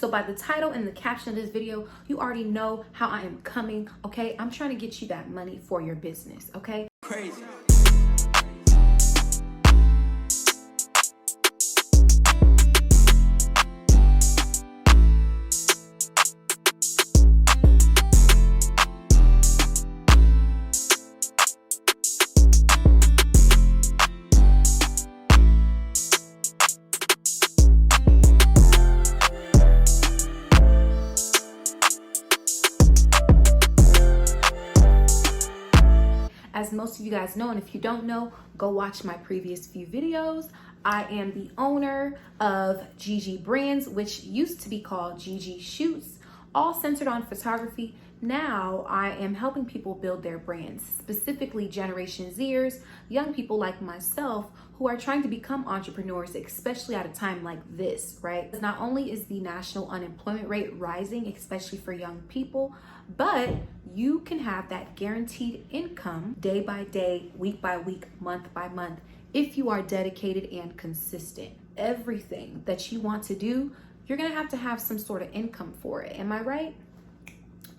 So by the title and the caption of this video, you already know how I am coming, okay? I'm trying to get you that money for your business, okay? Crazy. As most of you guys know, and if you don't know, go watch my previous few videos. I am the owner of GG Brands, which used to be called GG Shoots, all centered on photography. Now I am helping people build their brands, specifically Generation Zers, young people like myself who are trying to become entrepreneurs, especially at a time like this, right? Not only is the national unemployment rate rising, especially for young people, but you can have that guaranteed income day by day, week by week, month by month, if you are dedicated and consistent. Everything that you want to do, you're gonna have to have some sort of income for it. Am I right?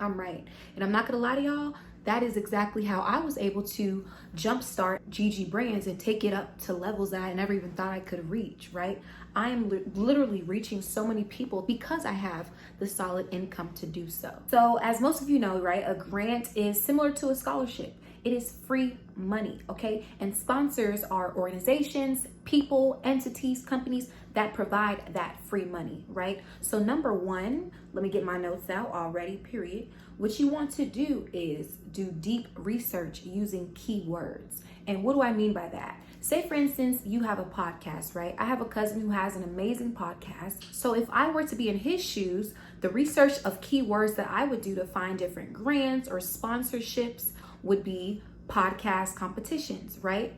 I'm right. And I'm not gonna lie to y'all, that is exactly how I was able to jumpstart GG Brands and take it up to levels that I never even thought I could reach, right? I am literally reaching so many people because I have the solid income to do so. So as most of you know, right, a grant is similar to a scholarship. It is free money, okay? And sponsors are organizations, people, entities, companies that provide that free money, right? So number one, let me get my notes out already, period. What you want to do is do deep research using keywords. And what do I mean by that? Say for instance, you have a podcast, right? I have a cousin who has an amazing podcast. So if I were to be in his shoes, the research of keywords that I would do to find different grants or sponsorships would be podcast competitions, right?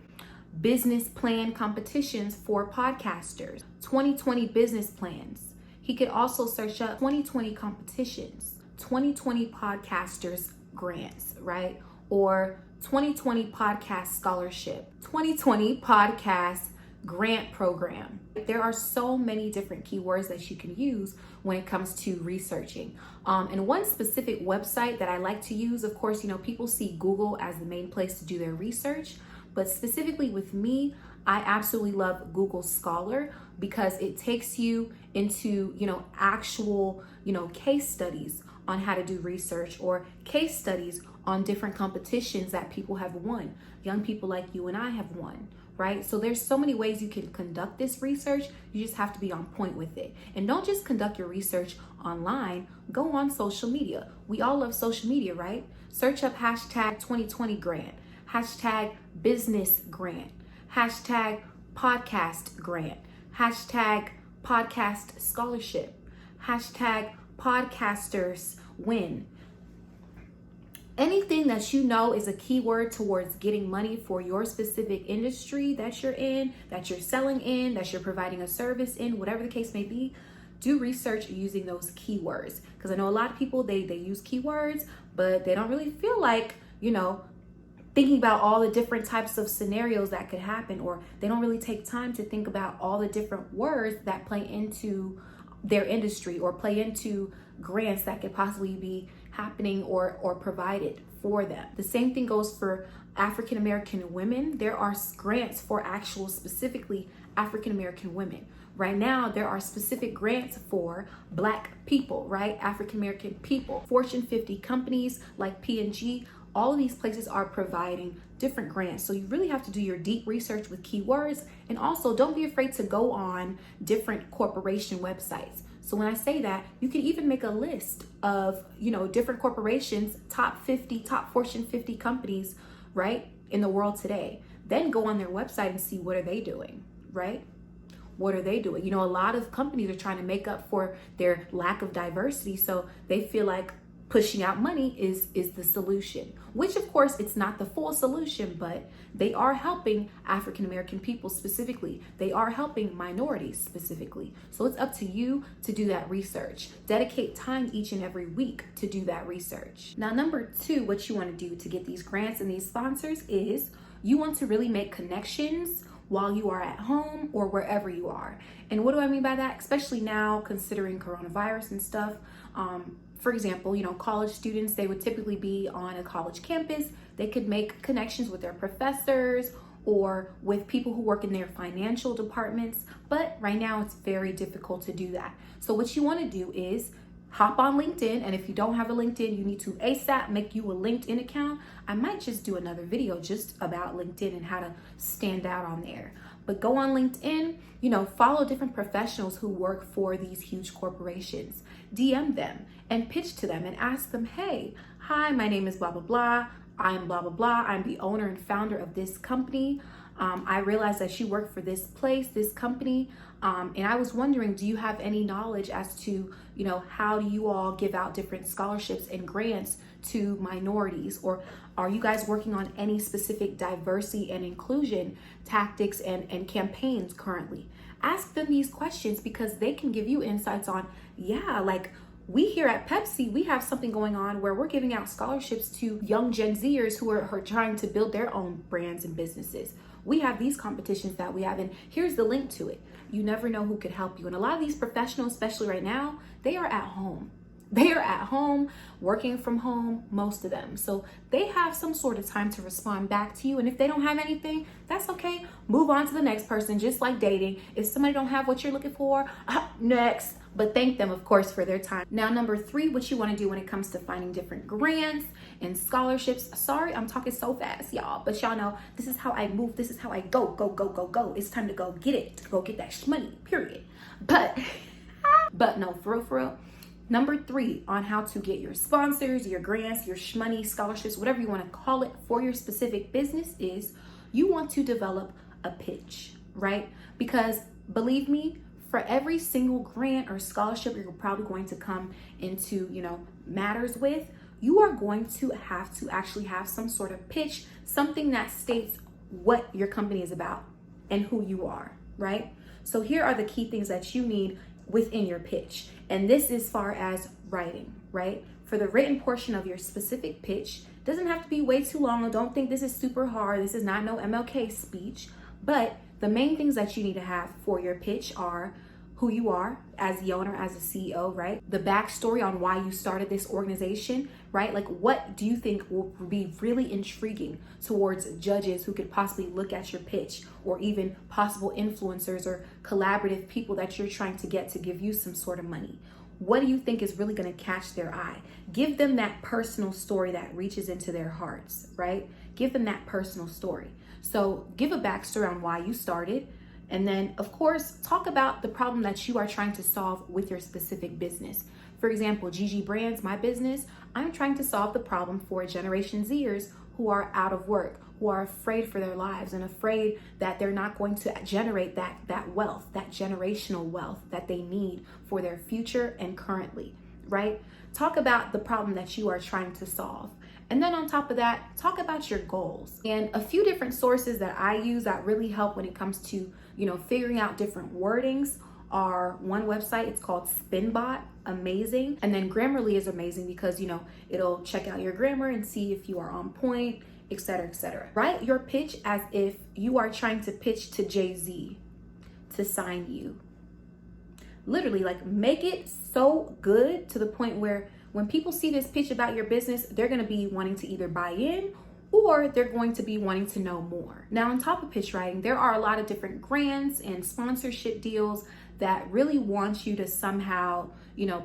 Business plan competitions for podcasters, 2020 business plans. He could also search up 2020 competitions, 2020 podcasters grants, right? Or 2020 podcast scholarship, 2020 podcast grant program. There are so many different keywords that you can use when it comes to researching. And one specific website that I like to use, of course, you know, people see Google as the main place to do their research, but specifically with me, I absolutely love Google Scholar because it takes you into, you know, actual, you know, case studies on how to do research or case studies on different competitions that people have won. Young people like you and I have won, right? So there's so many ways you can conduct this research. You just have to be on point with it. And don't just conduct your research online, go on social media. We all love social media, right? Search up hashtag 2020 grant, hashtag business grant, hashtag podcast grant, hashtag podcast scholarship, hashtag podcasters win. Anything that you know is a keyword towards getting money for your specific industry that you're in, that you're selling in, that you're providing a service in, whatever the case may be, do research using those keywords. Because I know a lot of people, they use keywords, but they don't really feel like, you know, thinking about all the different types of scenarios that could happen, or they don't really take time to think about all the different words that play into their industry or play into grants that could possibly be happening or provided for them. The same thing goes for African American women. There are grants for actual specifically African American women. Right now, there are specific grants for Black people, right? African American people. Fortune 50 companies like P&G, all of these places are providing different grants. So you really have to do your deep research with keywords. And also don't be afraid to go on different corporation websites. So when I say that, you can even make a list of, you know, different corporations, top Fortune 50 companies, right, in the world today. Then go on their website and see what are they doing, right? What are they doing? You know, a lot of companies are trying to make up for their lack of diversity. So they feel like pushing out money is the solution, which of course it's not the full solution, but they are helping African American people specifically. They are helping minorities specifically. So it's up to you to do that research. Dedicate time each and every week to do that research. Now, number two, what you want to do to get these grants and these sponsors is you want to really make connections while you are at home or wherever you are. And what do I mean by that? Especially now, considering coronavirus and stuff. For example, college students, they would typically be on a college campus. They could make connections with their professors or with people who work in their financial departments. But right now it's very difficult to do that. So what you want to do is hop on LinkedIn. And if you don't have a LinkedIn, you need to ASAP make you a LinkedIn account. I might just do another video just about LinkedIn and how to stand out on there. But go on LinkedIn, follow different professionals who work for these huge corporations. DM them and pitch to them and ask them, hey, hi, my name is blah, blah, blah. I'm blah, blah, blah. I'm the owner and founder of this company. I realized that you work for this place, this company. And I was wondering, do you have any knowledge as to, how do you all give out different scholarships and grants to minorities? Or are you guys working on any specific diversity and inclusion tactics and campaigns currently? Ask them these questions because they can give you insights on, like we here at Pepsi, we have something going on where we're giving out scholarships to young Gen Zers who are trying to build their own brands and businesses. We have these competitions that we have, and here's the link to it. You never know who could help you. And a lot of these professionals, especially right now, they are at home. They are at home, working from home, most of them. So they have some sort of time to respond back to you. And if they don't have anything, that's okay. Move on to the next person, just like dating. If somebody don't have what you're looking for, next. But thank them, of course, for their time. Now, number 3, what you want to do when it comes to finding different grants and scholarships. Sorry, I'm talking so fast, y'all. But y'all know this is how I move. This is how I go, go, go, go, go. It's time to go get it. Go get that money, period. But no, for real. Number 3 on how to get your sponsors, your grants, your shmoney, scholarships, whatever you want to call it for your specific business is you want to develop a pitch, right? Because believe me, for every single grant or scholarship you're probably going to come into, matters with, you are going to have to actually have some sort of pitch, something that states what your company is about and who you are, right? So here are the key things that you need within your pitch. And this is far as writing, right? For the written portion of your specific pitch, doesn't have to be way too long. Don't think this is super hard. This is not no MLK speech, but the main things that you need to have for your pitch are who you are as the owner, as the CEO, right? The backstory on why you started this organization, right? Like, what do you think will be really intriguing towards judges who could possibly look at your pitch, or even possible influencers or collaborative people that you're trying to get to give you some sort of money? What do you think is really going to catch their eye? Give them that personal story that reaches into their hearts, right? Give them that personal story. So give a backstory on why you started. And then, of course, talk about the problem that you are trying to solve with your specific business. For example, GG Brands, my business, I'm trying to solve the problem for Generation Zers who are out of work, who are afraid for their lives and afraid that they're not going to generate that wealth, that generational wealth that they need for their future and currently, right? Talk about the problem that you are trying to solve. And then on top of that, talk about your goals. And a few different sources that I use that really help when it comes to, figuring out different wordings are one website, it's called Spinbot, amazing. And then Grammarly is amazing because, it'll check out your grammar and see if you are on point, etc., etc. Write your pitch as if you are trying to pitch to Jay-Z to sign you. Literally, like, make it so good to the point where when people see this pitch about your business, they're going to be wanting to either buy in or they're going to be wanting to know more. Now, on top of pitch writing, there are a lot of different grants and sponsorship deals that really want you to somehow,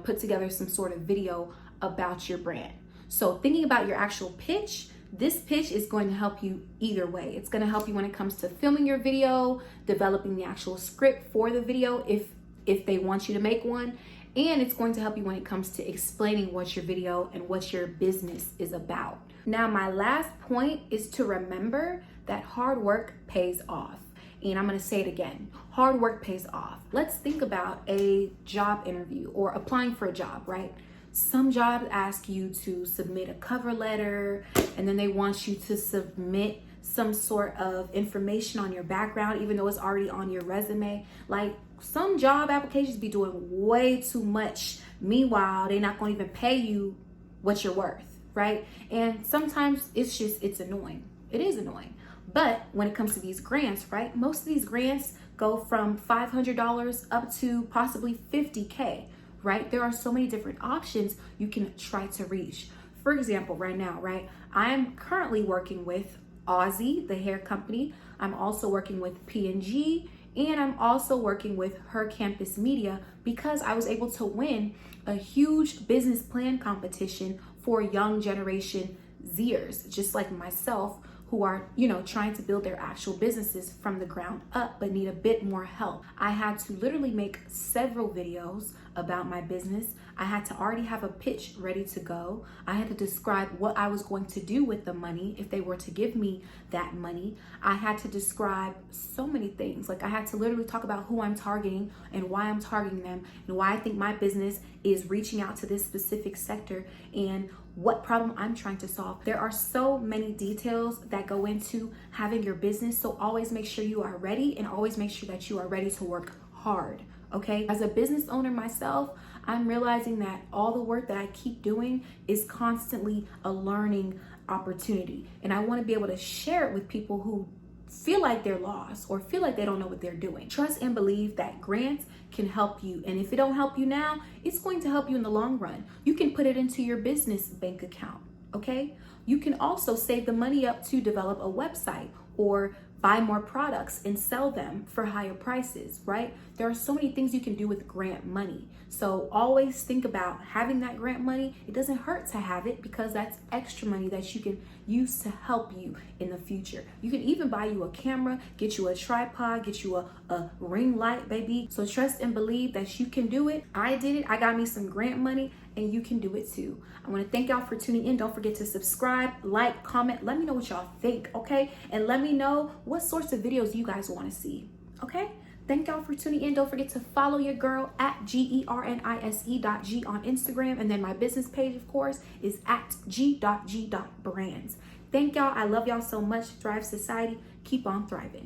put together some sort of video about your brand. So thinking about your actual pitch, this pitch is going to help you either way. It's going to help you when it comes to filming your video, developing the actual script for the video if they want you to make one. And it's going to help you when it comes to explaining what your video and what your business is about. Now, my last point is to remember that hard work pays off. And I'm going to say it again. Hard work pays off. Let's think about a job interview or applying for a job, right? Some jobs ask you to submit a cover letter, and then they want you to submit some sort of information on your background, even though it's already on your resume. Like, some job applications be doing way too much. Meanwhile, they're not going to even pay you what you're worth, right? And sometimes it's annoying. It is annoying. But when it comes to these grants, right, most of these grants go from $500 up to possibly $50K, right? There are so many different options you can try to reach. For example, right now, right, I'm currently working with Aussie, the hair company. I'm also working with P&G, and I'm also working with Her Campus Media because I was able to win a huge business plan competition for young generation Zers, just like myself, who are, trying to build their actual businesses from the ground up, but need a bit more help. I had to literally make several videos about my business. I had to already have a pitch ready to go. I had to describe what I was going to do with the money if they were to give me that money. I had to describe so many things. Like I had to literally talk about who I'm targeting and why I'm targeting them and why I think my business is reaching out to this specific sector and what problem I'm trying to solve. There are so many details that go into having your business, so always make sure you are ready and always make sure that you are ready to work hard, okay? As a business owner myself, I'm realizing that all the work that I keep doing is constantly a learning opportunity, and I want to be able to share it with people who feel like they're lost or feel like they don't know what they're doing. Trust and believe that grants can help you, and if it don't help you now, it's going to help you in the long run. You can put it into your business bank account, okay? You can also save the money up to develop a website or buy more products and sell them for higher prices, right? There are so many things you can do with grant money. So always think about having that grant money. It doesn't hurt to have it because that's extra money that you can use to help you in the future. You can even buy you a camera, get you a tripod, get you a ring light, baby. So trust and believe that you can do it. I did it. I got me some grant money and you can do it too. I want to thank y'all for tuning in. Don't forget to subscribe, like, comment. Let me know what y'all think, okay? And let me know what sorts of videos you guys want to see, okay? Thank y'all for tuning in. Don't forget to follow your girl at GERNISE.G on Instagram. And then my business page, of course, is at g.g.brands. Thank y'all. I love y'all so much. Thrive Society. Keep on thriving.